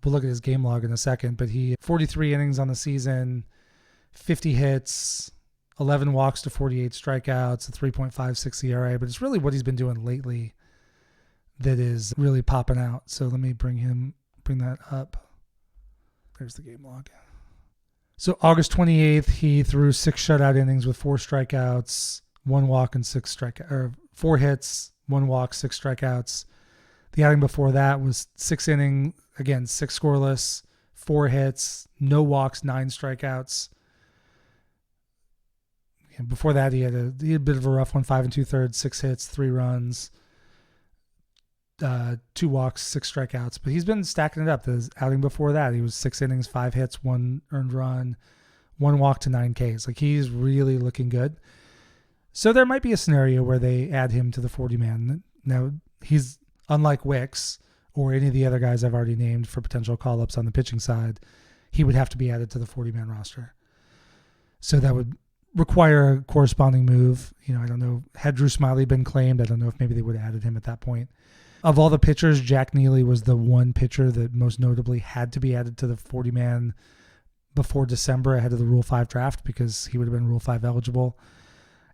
we'll look at his game log in a second, but he 43 innings on the season, 50 hits, 11 walks to 48 strikeouts, a 3.56 ERA. But it's really what he's been doing lately that is really popping out. So let me bring that up. There's the game log. So August 28th, he threw 6 shutout innings with 4 strikeouts, 1 walk and 4 hits, 1 walk, 6 strikeouts. The outing before that was 6 inning, again, 6 scoreless, 4 hits, no walks, 9 strikeouts. And before that, he had a bit of a rough one, 5 2/3, 6 hits, 3 runs. 2 walks, 6 strikeouts, but he's been stacking it up. The outing before that, he was 6 innings, 5 hits, 1 earned run, 1 walk to 9 Ks. Like, he's really looking good. So there might be a scenario where they add him to the 40-man. Now, he's unlike Wicks or any of the other guys I've already named for potential call-ups on the pitching side. He would have to be added to the 40-man roster. So that would require a corresponding move. I don't know. Had Drew Smyly been claimed, I don't know if maybe they would have added him at that point. Of all the pitchers, Jack Neely was the one pitcher that most notably had to be added to the 40-man before December ahead of the Rule 5 draft because he would have been Rule 5 eligible.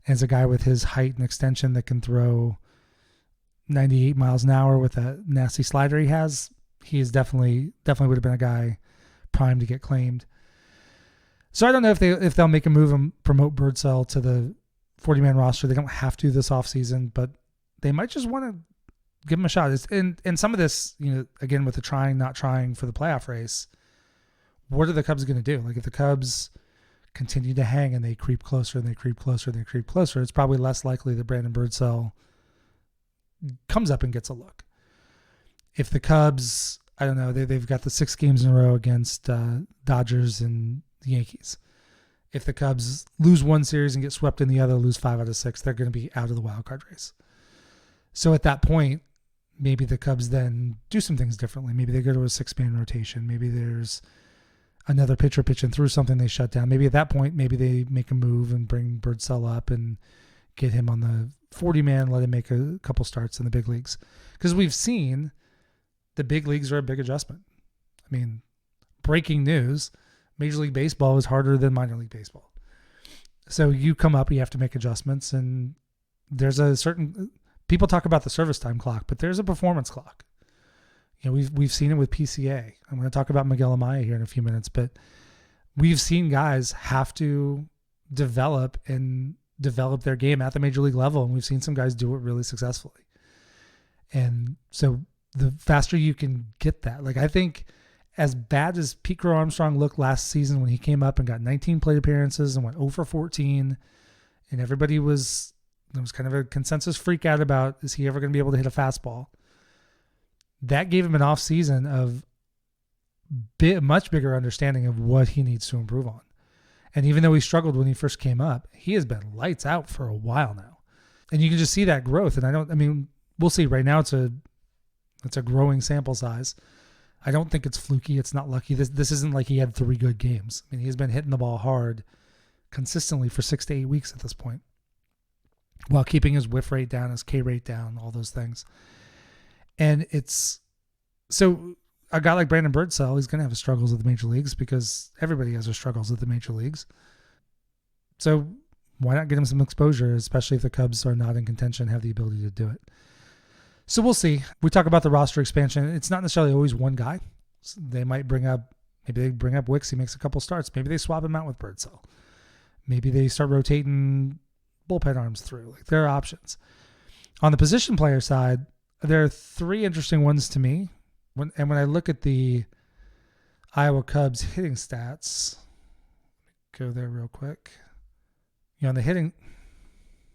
As a guy with his height and extension that can throw 98 miles an hour with that nasty slider he has, he is definitely would have been a guy primed to get claimed. So I don't know if they'll make a move and promote Birdsell to the 40-man roster. They don't have to this offseason, but they might just want to give him a shot. And some of this, again, with the trying, not trying for the playoff race, what are the Cubs going to do? Like, if the Cubs continue to hang and they creep closer and they creep closer and they creep closer, it's probably less likely that Brandon Birdsell comes up and gets a look. If the Cubs, I don't know, they've got the 6 games in a row against Dodgers and the Yankees. If the Cubs lose one series and get swept in the other, lose 5 out of 6, they're going to be out of the wild card race. So at that point, maybe the Cubs then do some things differently. Maybe they go to a 6-man rotation. Maybe there's another pitcher pitching through something they shut down. Maybe at that point, maybe they make a move and bring Birdsell up and get him on the 40-man, let him make a couple starts in the big leagues. Because we've seen the big leagues are a big adjustment. I mean, breaking news, Major League Baseball is harder than minor league baseball. So you come up, you have to make adjustments, and there's a certain, people talk about the service time clock, but there's a performance clock. We've seen it with PCA. I'm going to talk about Miguel Amaya here in a few minutes, but we've seen guys have to develop their game at the major league level, and we've seen some guys do it really successfully. And so the faster you can get that, like, I think as bad as Pete Crow Armstrong looked last season when he came up and got 19 plate appearances and went 0 for 14, and there was kind of a consensus freak out about, is he ever going to be able to hit a fastball? That gave him an off season of much bigger understanding of what he needs to improve on. And even though he struggled when he first came up, he has been lights out for a while now. And you can just see that growth. And we'll see. Right now it's a growing sample size. I don't think it's fluky. It's not lucky. This isn't like he had 3 good games. I mean, he's been hitting the ball hard consistently for 6 to 8 weeks at this point, while keeping his whiff rate down, his K rate down, all those things. And it's so a guy like Brandon Birdsell, he's going to have his struggles at the major leagues because everybody has their struggles at the major leagues. So why not get him some exposure, especially if the Cubs are not in contention, have the ability to do it. So we'll see. We talk about the roster expansion. It's not necessarily always one guy. They might bring up Wicks. He makes a couple starts. Maybe they swap him out with Birdsell. Maybe they start rotating bullpen arms through. Like, there are options. On the position player side, there are 3 interesting ones to me. When I look at the Iowa Cubs hitting stats, go there real quick. On the hitting,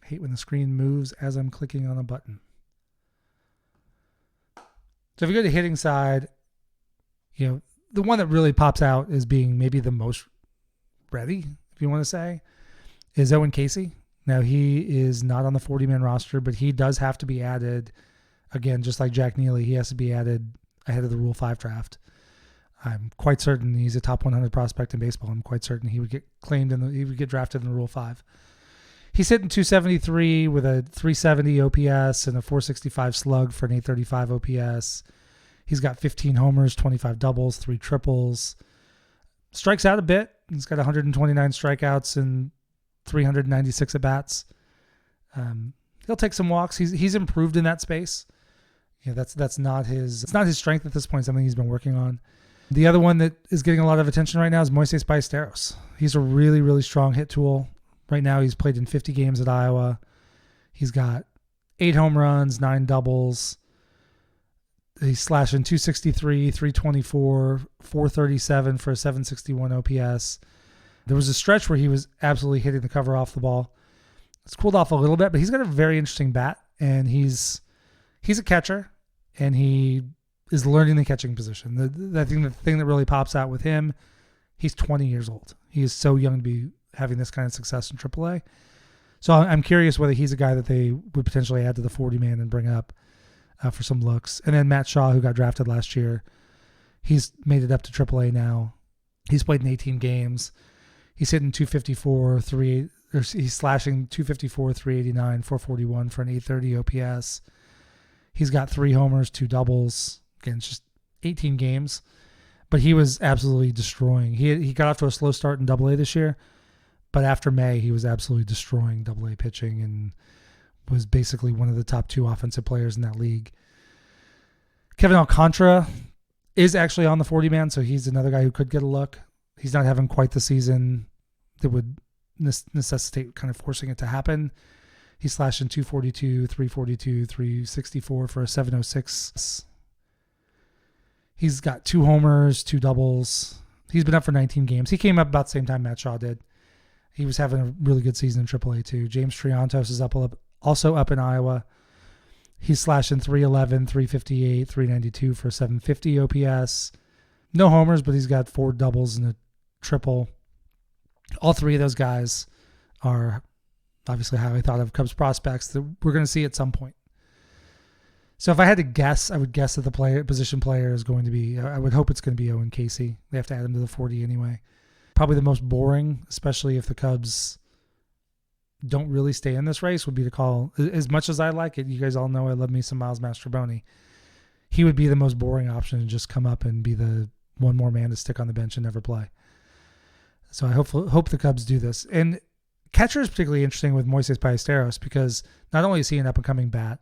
I hate when the screen moves as I'm clicking on a button. So if you go to the hitting side, the one that really pops out as being maybe the most ready, if you want to say, is Owen Casey. Now, he is not on the 40-man roster, but he does have to be added. Again, just like Jack Neely, he has to be added ahead of the Rule 5 draft. I'm quite certain he's a top 100 prospect in baseball. I'm quite certain he would get claimed he would get drafted in the Rule 5. He's hitting 273 with a 370 OPS and a 465 slug for an 835 OPS. He's got 15 homers, 25 doubles, 3 triples. Strikes out a bit. He's got 129 strikeouts and 396 at-bats. He'll take some walks. He's improved in that space. That's not his strength at this point. Something he's been working on. The other one that is getting a lot of attention right now is Moises Ballesteros. He's a really, really strong hit tool. Right now, he's played in 50 games at Iowa. He's got 8 home runs, 9 doubles. He's slashing 263, 324, 437 for a 761 OPS. There was a stretch where he was absolutely hitting the cover off the ball. It's cooled off a little bit, but he's got a very interesting bat, and he's a catcher. and he is learning the catching position. The thing that really pops out with him, he's 20 years old. He is so young to be having this kind of success in AAA. So I'm curious whether he's a guy that they would potentially add to the 40-man and bring up for some looks. And then Matt Shaw, who got drafted last year, he's made it up to AAA now. He's played in 18 games. He's hitting 254, he's slashing 254, 389, 441 for an 830 OPS. He's got 3 homers, 2 doubles. Again, it's just 18 games. But he was absolutely destroying. He got off to a slow start in AA this year, but after May, he was absolutely destroying AA pitching and was basically one of the top 2 offensive players in that league. Kevin Alcantara is actually on the 40-man, so he's another guy who could get a look. He's not having quite the season that would necessitate kind of forcing it to happen. He's slashing 242, 342, 364 for a 706. He's got 2 homers, 2 doubles. He's been up for 19 games. He came up about the same time Matt Shaw did. He was having a really good season in AAA too. James Triantos is also up in Iowa. He's slashing 311, 358, 392 for 750 OPS. No homers, but he's got 4 doubles and a triple. All 3 of those guys are obviously highly thought of Cubs prospects that we're going to see at some point. So if I had to guess, I would guess that the position player is going to be, I would hope it's going to be Owen Casey. They have to add him to the 40 anyway. Probably the most boring, especially if the Cubs don't really stay in this race, would be to call, as much as I like it, you guys all know I love me some Miles Mastrobuoni. He would be the most boring option to just come up and be the one more man to stick on the bench and never play. So I hope the Cubs do this. And catcher is particularly interesting with Moises Ballesteros because not only is he an up-and-coming bat,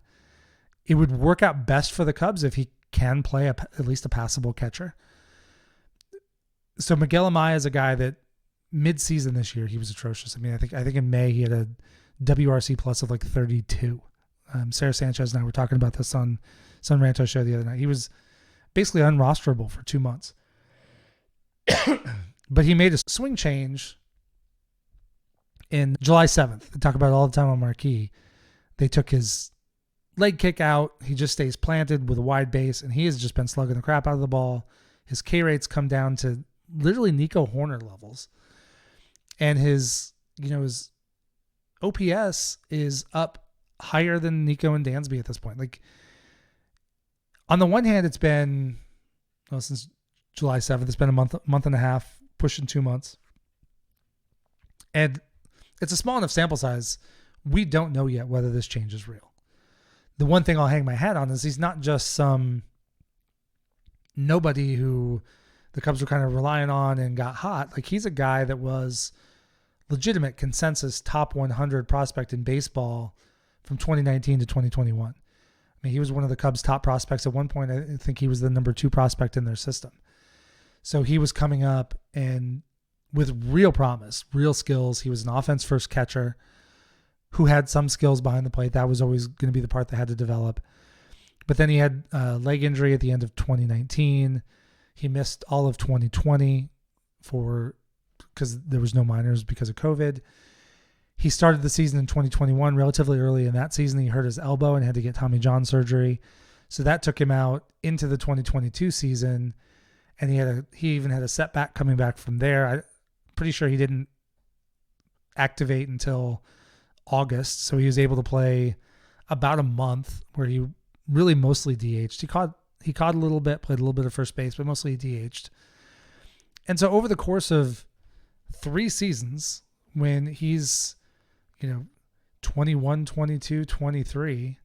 it would work out best for the Cubs if he can play at least a passable catcher. So Miguel Amaya is a guy that mid-season this year, he was atrocious. I mean, I think in May he had a WRC plus of like 32. Sarah Sanchez and I were talking about this on Sun Ranto show the other night. He was basically unrosterable for 2 months. But he made a swing change in July 7th. They talk about it all the time on Marquee. They took his leg kick out. He just stays planted with a wide base, and he has just been slugging the crap out of the ball. His K rates come down to literally Nico Horner levels. And his OPS is up higher than Nico and Dansby at this point. Like, on the one hand, it's been, since July 7th, it's been a month and a half, pushing 2 months. And it's a small enough sample size. We don't know yet whether this change is real. The one thing I'll hang my hat on is he's not just some nobody who the Cubs were kind of relying on and got hot. Like, he's a guy that was legitimate consensus top 100 prospect in baseball from 2019 to 2021. I mean, he was one of the Cubs' top prospects at one point. I think he was the number 2 prospect in their system. So he was coming up and with real promise, real skills. He was an offense first catcher who had some skills behind the plate. That was always going to be the part that had to develop. But then he had a leg injury at the end of 2019. He missed all of 2020 because there was no minors because of COVID. He started the season in 2021 relatively early in that season. He hurt his elbow and had to get Tommy John surgery. So that took him out into the 2022 season. And he even had a setback coming back from there. I'm pretty sure he didn't activate until August. So he was able to play about a month where he really mostly DH'd. He caught a little bit, played a little bit of first base, but mostly he DH'd. And so over the course of 3 seasons, when he's, 21, 22, 23,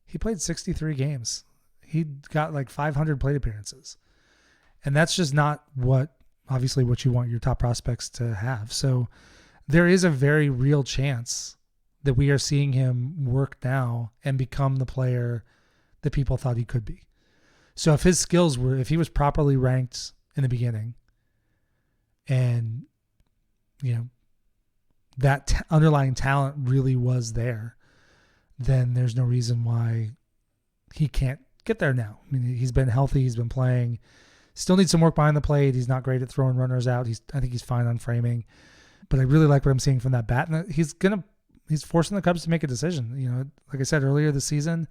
he played 63 games. He got like 500 plate appearances. And that's just not what you want your top prospects to have. So there is a very real chance that we are seeing him work now and become the player that people thought he could be. So if he was properly ranked in the beginning and, that underlying talent really was there, then there's no reason why he can't get there now. I mean, he's been healthy. He's been playing. Still needs some work behind the plate. He's not great at throwing runners out. I think he's fine on framing, but I really like what I'm seeing from that bat. And he's forcing the Cubs to make a decision. Like I said earlier this season,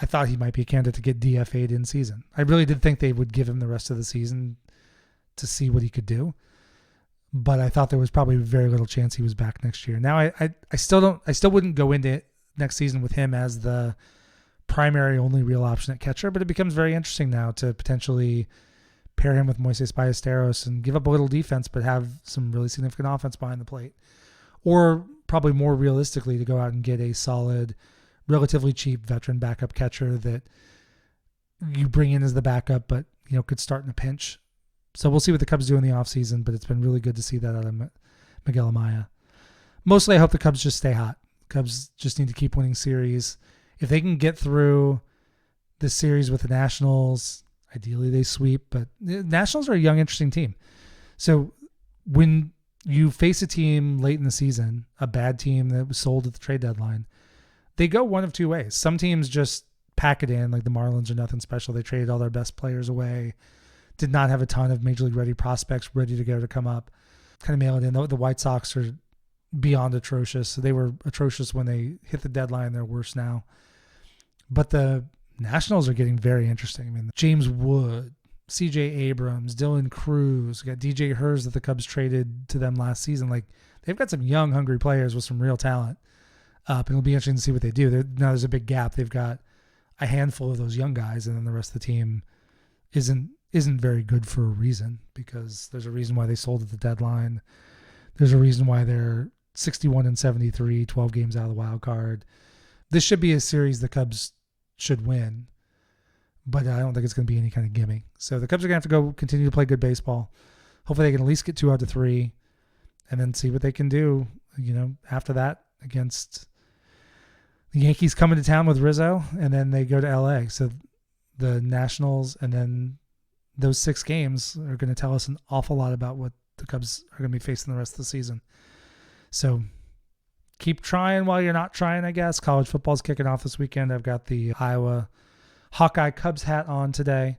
I thought he might be a candidate to get DFA'd in season. I really did think they would give him the rest of the season to see what he could do. But I thought there was probably very little chance he was back next year. Now I still wouldn't go into next season with him as the primary only real option at catcher, but it becomes very interesting now to potentially pair him with Moises Ballesteros and give up a little defense, but have some really significant offense behind the plate. Or probably more realistically, to go out and get a solid, relatively cheap veteran backup catcher that you bring in as the backup, but could start in a pinch. So we'll see what the Cubs do in the offseason, but it's been really good to see that out of Miguel Amaya. Mostly, I hope the Cubs just stay hot. Cubs just need to keep winning series. If they can get through this series with the Nationals, ideally they sweep, but the Nationals are a young, interesting team. So when you face a team late in the season, a bad team that was sold at the trade deadline, they go one of two ways. Some teams just pack it in, like the Marlins are nothing special. They traded all their best players away, did not have a ton of major league ready prospects ready to go to come up, kind of mail it in. The White Sox are beyond atrocious. They were atrocious when they hit the deadline. They're worse now. But the Nationals are getting very interesting. I mean, James Wood, C.J. Abrams, Dylan Cruz, got DJ Hers that the Cubs traded to them last season. Like, they've got some young, hungry players with some real talent. And it'll be interesting to see what they do. Now there's a big gap. They've got a handful of those young guys, and then the rest of the team isn't very good for a reason, because there's a reason why they sold at the deadline. There's a reason why they're 61-73, 12 games out of the wild card. This should be a series the Cubs should win, but I don't think it's going to be any kind of gimme. So the Cubs are going to have to go continue to play good baseball. Hopefully they can at least get 2 out of 3 and then see what they can do, after that against the Yankees coming to town with Rizzo, and then they go to LA. So the Nationals and then those 6 games are going to tell us an awful lot about what the Cubs are going to be facing the rest of the season. So keep trying while you're not trying, I guess. College football's kicking off this weekend. I've got the Iowa Hawkeye Cubs hat on today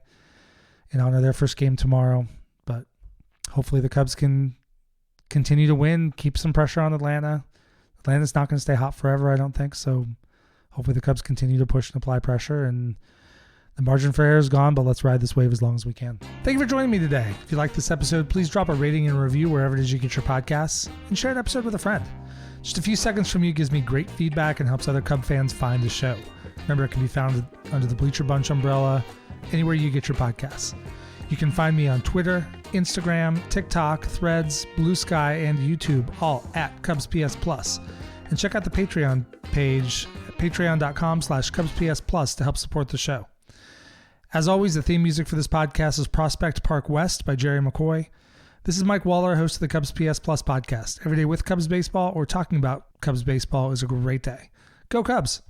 in honor of their first game tomorrow. But hopefully the Cubs can continue to win, keep some pressure on Atlanta. Atlanta's not going to stay hot forever, I don't think. So hopefully the Cubs continue to push and apply pressure, and the margin for error is gone, but let's ride this wave as long as we can. Thank you for joining me today. If you like this episode, please drop a rating and review wherever it is you get your podcasts, and share an episode with a friend. Just a few seconds from you gives me great feedback and helps other Cub fans find the show. Remember, it can be found under the Bleacher Bunch umbrella, anywhere you get your podcasts. You can find me on Twitter, Instagram, TikTok, Threads, Blue Sky, and YouTube, all at CubsPS+. And check out the Patreon page at patreon.com/CubsPS+ to help support the show. As always, the theme music for this podcast is Prospect Park West by Jerry McCoy. This is Mike Waller, host of the Cubs PS Plus podcast. Every day with Cubs baseball or talking about Cubs baseball is a great day. Go Cubs!